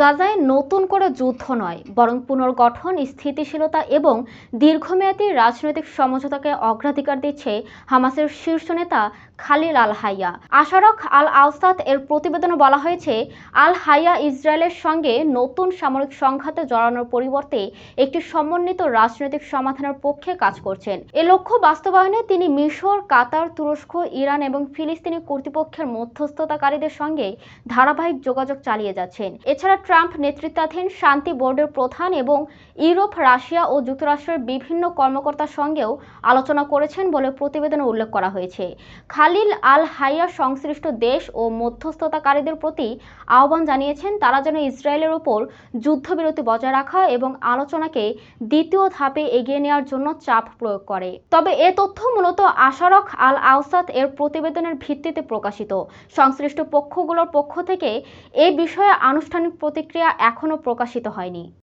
গাজায় নতুন করে যুদ্ধ নয়, বরং পুনর্গঠন, স্থিতিশীলতা এবং দীর্ঘমেয়াদী রাজনৈতিক সমঝোতাকে অগ্রাধিকার দিচ্ছে হামাসের শীর্ষ নেতা খালিল আল হাইয়া। আশারক আল আওসাদ এর প্রতিবেদনে বলা হয়েছে, আল হাইয়া ইসরায়েলের সঙ্গে নতুন সামরিক সংঘাতে জড়ানোর পরিবর্তে একটি সমন্বিত রাজনৈতিক সমাধানের পক্ষে কাজ করছেন। এ লক্ষ্য বাস্তবায়নে তিনি মিশর, কাতার, তুরস্ক, ইরান এবং ফিলিস্তিনি কর্তৃপক্ষের মধ্যস্থতাকারীদের সঙ্গে ধারাবাহিক যোগাযোগ চালিয়ে যাচ্ছেন। এছাড়া ট্রাম্প নেতৃত্বাধীন শান্তি বোর্ডের প্রধান এবং ইউরোপ, রাশিয়া ও যুক্তরাষ্ট্রের বিভিন্ন কর্মকর্তার সঙ্গেও আলোচনা করেছেন বলে প্রতিবেদনে উল্লেখ করা হয়েছে। খালিল আল হাইয়া সংশ্লিষ্ট দেশ ও মধ্যস্থতাকারীদের প্রতি আহ্বান জানিয়েছেন তারা যেন ইসরায়েলের ওপর যুদ্ধবিরতি বজায় রাখা এবং আলোচনাকে দ্বিতীয় ধাপে এগিয়ে নেওয়ার জন্য চাপ প্রয়োগ করে। তবে এ তথ্য মূলত আশারক আল আওসাদ এর প্রতিবেদনের ভিত্তিতে প্রকাশিত। সংশ্লিষ্ট পক্ষগুলোর পক্ষ থেকে এ বিষয়ে আনুষ্ঠানিক প্রতিক্রিয়া এখনো প্রকাশিত হয়নি।